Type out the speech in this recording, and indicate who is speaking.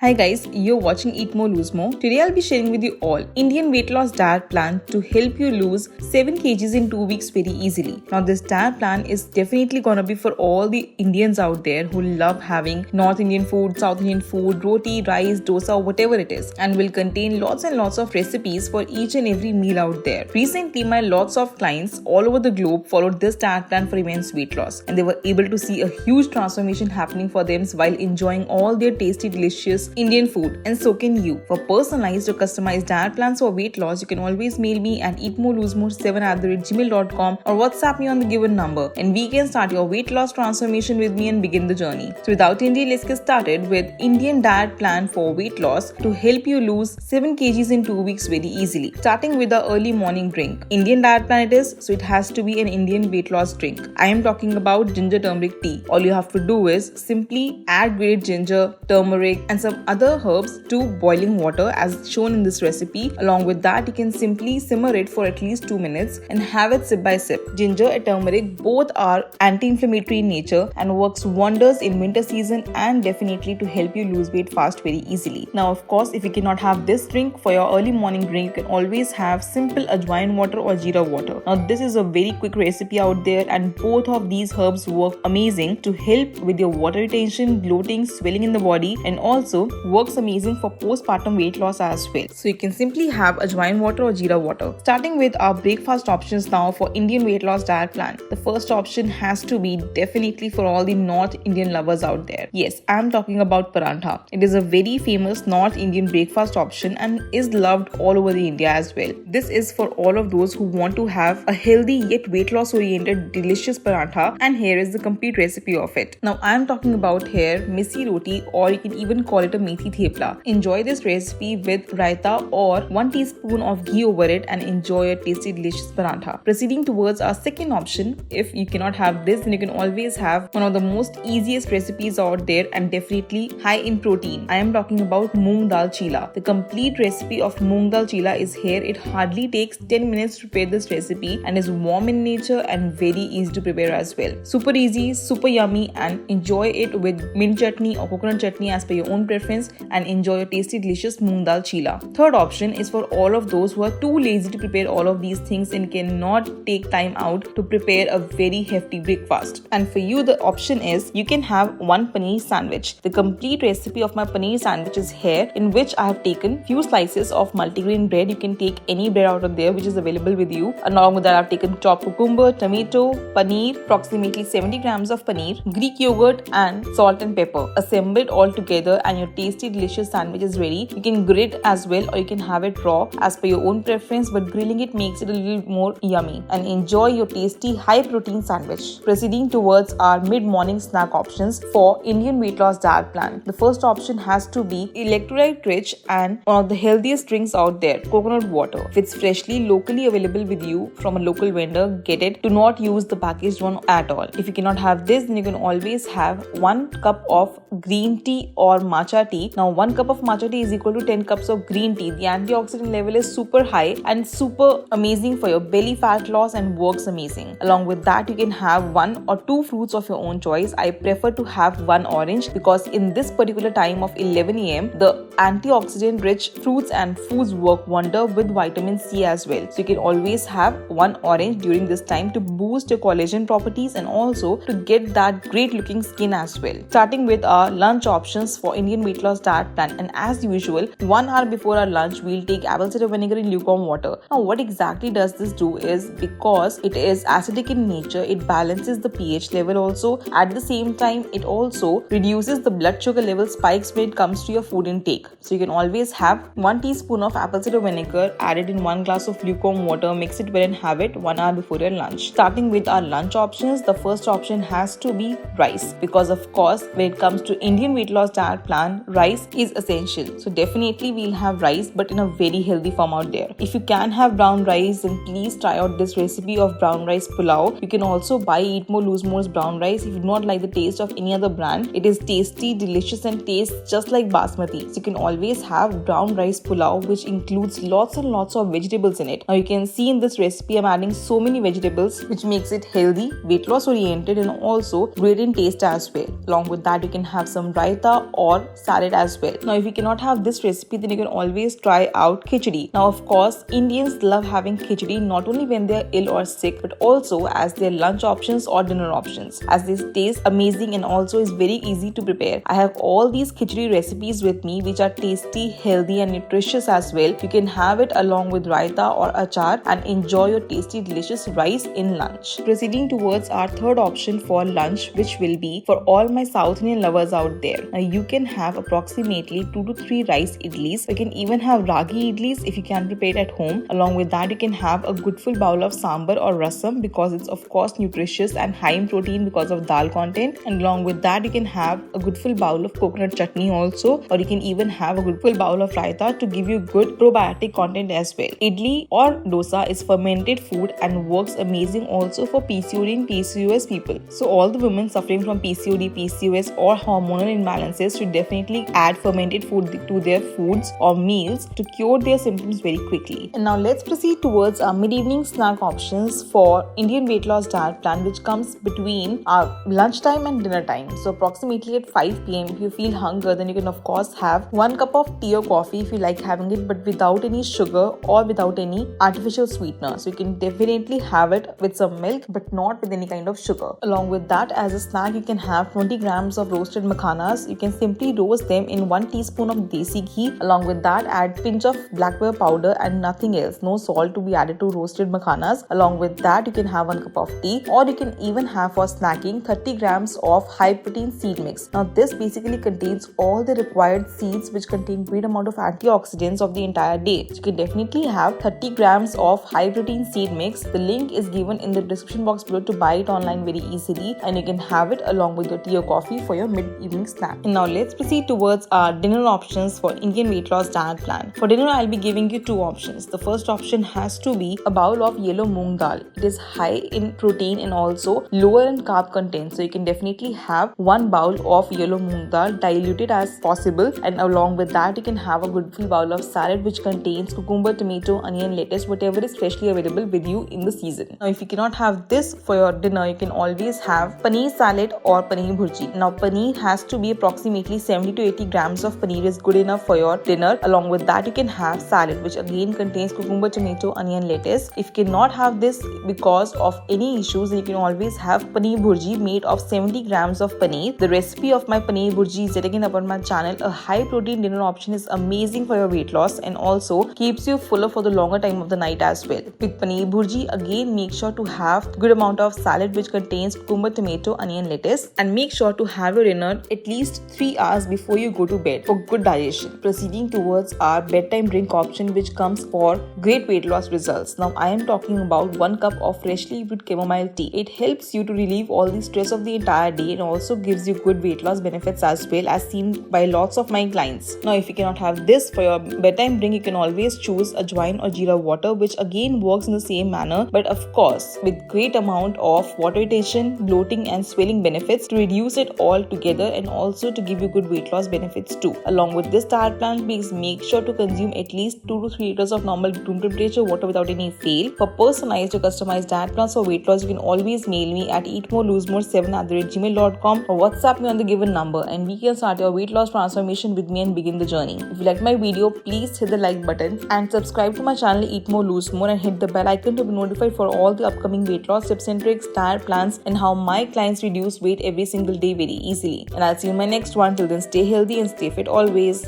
Speaker 1: Hi guys, you're watching Eat More Lose More. Today I'll be sharing with you all Indian weight loss diet plan to help you lose 7 kgs in 2 weeks very easily. Now this diet plan is definitely gonna be for all the Indians out there who love having North Indian food, South Indian food, roti, rice, dosa, whatever it is, and will contain lots and lots of recipes for each and every meal out there. Recently my lots of clients all over the globe followed this diet plan for immense weight loss, and they were able to see a huge transformation happening for them while enjoying all their tasty, delicious Indian food, and so can you. For personalized or customized diet plans for weight loss, you can always mail me at eatmorelosemore7@gmail.com or WhatsApp me on the given number, and we can start your weight loss transformation with me and begin the journey. So without any delay, let's get started with Indian diet plan for weight loss to help you lose 7 kgs in 2 weeks very easily. Starting with the early morning drink. Indian diet plan it is, so it has to be an Indian weight loss drink. I am talking about ginger turmeric tea. All you have to do is simply add grated ginger, turmeric, and some other herbs to boiling water as shown in this recipe. Along with that, you can simply simmer it for at least 2 minutes and have it sip by sip. Ginger and turmeric both are anti-inflammatory in nature and works wonders in winter season and definitely to help you lose weight fast very easily. Now of course, if you cannot have this drink for your early morning drink, you can always have simple ajwain water or jeera water. Now this is a very quick recipe out there, and both of these herbs work amazing to help with your water retention, bloating, swelling in the body, and also works amazing for postpartum weight loss as well. So you can simply have ajwain water or jeera water. Starting with our breakfast options now for Indian weight loss diet plan. The first option has to be definitely for all the North Indian lovers out there. Yes, I am talking about parantha. It is a very famous North Indian breakfast option and is loved all over the India as well. This is for all of those who want to have a healthy yet weight loss oriented delicious parantha, and here is the complete recipe of it. Now I am talking about here misi roti, or you can even call it a methi thepla. Enjoy this recipe with raita or 1 teaspoon of ghee over it and enjoy a tasty delicious parantha. Proceeding towards our second option, if you cannot have this, then you can always have one of the most easiest recipes out there and definitely high in protein. I am talking about moong dal chila. The complete recipe of moong dal chila is here. It hardly takes 10 minutes to prepare this recipe and is warm in nature and very easy to prepare as well. Super easy, super yummy, and enjoy it with mint chutney or coconut chutney as per your own preference, and enjoy a tasty delicious moong dal chila. Third option is for all of those who are too lazy to prepare all of these things and cannot take time out to prepare a very hefty breakfast. And for you, the option is you can have one paneer sandwich. The complete recipe of my paneer sandwich is here, in which I have taken few slices of multigrain bread. You can take any bread out of there which is available with you. Along with that, I have taken chopped cucumber, tomato, paneer, approximately 70 grams of paneer, Greek yogurt, and salt and pepper. Assemble it all together and your tasty delicious sandwich is ready. You can grill it as well or you can have it raw as per your own preference, but grilling it makes it a little more yummy. And enjoy your tasty high protein sandwich. Proceeding towards our mid-morning snack options for Indian weight loss diet plan. The first option has to be electrolyte rich and one of the healthiest drinks out there, coconut water. If it's freshly locally available with you from a local vendor, get it. Do not use the packaged one at all. If you cannot have this, then you can always have 1 cup of green tea or matcha tea. Now 1 cup of matcha tea is equal to 10 cups of green tea. The antioxidant level is super high and super amazing for your belly fat loss and works amazing. Along with that, you can have 1 or 2 fruits of your own choice. I prefer to have 1 orange because in this particular time of 11 am, the antioxidant rich fruits and foods work wonder with vitamin C as well. So you can always have 1 orange during this time to boost your collagen properties and also to get that great looking skin as well. Starting with our lunch options for Indian weight loss diet plan, and as usual, 1 hour before our lunch, we'll take apple cider vinegar in lukewarm water. Now what exactly does this do is, because it is acidic in nature, it balances the pH level also. At the same time, it also reduces the blood sugar level spikes when it comes to your food intake. So you can always have 1 teaspoon of apple cider vinegar added in 1 glass of lukewarm water, mix it well and have it 1 hour before your lunch. Starting with our lunch options, the first option has to be rice, because of course when it comes to Indian weight loss diet plan, rice is essential. So definitely we'll have rice, but in a very healthy form out there. If you can have brown rice, then please try out this recipe of brown rice pulao. You can also buy Eat More Lose More's brown rice if you do not like the taste of any other brand. It is tasty, delicious, and tastes just like basmati. So you can always have brown rice pulao, which includes lots and lots of vegetables in it. Now you can see in this recipe I'm adding so many vegetables, which makes it healthy, weight loss oriented, and also great in taste as well. Along with that, you can have some raita or salad salad as well. Now, if you cannot have this recipe, then you can always try out khichdi. Now, of course, Indians love having khichdi not only when they are ill or sick, but also as their lunch options or dinner options, as this tastes amazing and also is very easy to prepare. I have all these khichdi recipes with me, which are tasty, healthy and nutritious as well. You can have it along with raita or achar and enjoy your tasty, delicious rice in lunch. Proceeding towards our third option for lunch, which will be for all my South Indian lovers out there. Now, you can have approximately 2 to 3 rice idlis. You can even have ragi idlis if you can prepare it at home. Along with that, you can have a good full bowl of sambar or rasam because it's of course nutritious and high in protein because of dal content. And along with that, you can have a good full bowl of coconut chutney also, or you can even have a good full bowl of raita to give you good probiotic content as well. Idli or dosa is fermented food and works amazing also for PCOD and PCOS people. So all the women suffering from PCOD, PCOS or hormonal imbalances should definitely add fermented food to their foods or meals to cure their symptoms very quickly. And now let's proceed towards our mid-evening snack options for Indian weight loss diet plan, which comes between our lunchtime and dinner time. So approximately at 5 p.m. if you feel hunger, then you can of course have 1 cup of tea or coffee if you like having it, but without any sugar or without any artificial sweetener. So you can definitely have it with some milk, but not with any kind of sugar. Along with that, as a snack, you can have 20 grams of roasted makhanas. You can simply roast them in 1 teaspoon of desi ghee. Along with that, add pinch of black pepper powder and nothing else. No salt to be added to roasted makhanas. Along with that, you can have 1 cup of tea, or you can even have for snacking 30 grams of high protein seed mix. Now this basically contains all the required seeds which contain great amount of antioxidants of the entire day. So you can definitely have 30 grams of high protein seed mix. The link is given in the description box below to buy it online very easily, and you can have it along with your tea or coffee for your mid-evening snack. And now let's proceed towards our dinner options for Indian weight loss diet plan. For dinner, I'll be giving you 2 options. The first option has to be a bowl of yellow moong dal. It is high in protein and also lower in carb content. So you can definitely have 1 bowl of yellow moong dal diluted as possible, and along with that, you can have a good full bowl of salad which contains cucumber, tomato, onion, lettuce, whatever is freshly available with you in the season. Now if you cannot have this for your dinner, you can always have paneer salad or paneer bhurji. Now paneer has to be approximately 70 to 80 grams of paneer is good enough for your dinner. Along with that, you can have salad which again contains cucumber, tomato, onion, lettuce. If you cannot have this because of any issues, then you can always have paneer bhurji made of 70 grams of paneer. The recipe of my paneer bhurji is again up on my channel. A high protein dinner option is amazing for your weight loss and also keeps you fuller for the longer time of the night as well. With paneer bhurji, again make sure to have good amount of salad which contains cucumber, tomato, onion, lettuce, and make sure to have your dinner at least 3 hours before you go to bed for good digestion. Proceeding towards our bedtime drink option, which comes for great weight loss results. Now I am talking about 1 cup of freshly brewed chamomile tea. It helps you to relieve all the stress of the entire day and also gives you good weight loss benefits as well, as seen by lots of my clients. Now if you cannot have this for your bedtime drink, you can always choose ajwain or jeera water, which again works in the same manner, but of course with great amount of water retention, bloating and swelling benefits to reduce it all together and also to give you good weight loss benefits too. Along with this diet plan, please make sure to consume at least 2 to 3 liters of normal room temperature water without any fail. For personalized or customized diet plans for weight loss, you can always mail me at eatmorelosemore7@gmail.com or WhatsApp me on the given number, and we can start your weight loss transformation with me and begin the journey. If you like my video, please hit the like button and subscribe to my channel Eat More Lose More, and hit the bell icon to be notified for all the upcoming weight loss tips and tricks, diet plans, and how my clients reduce weight every single day very easily. And I'll see you in my next one. Till then, stay healthy and stay fit always.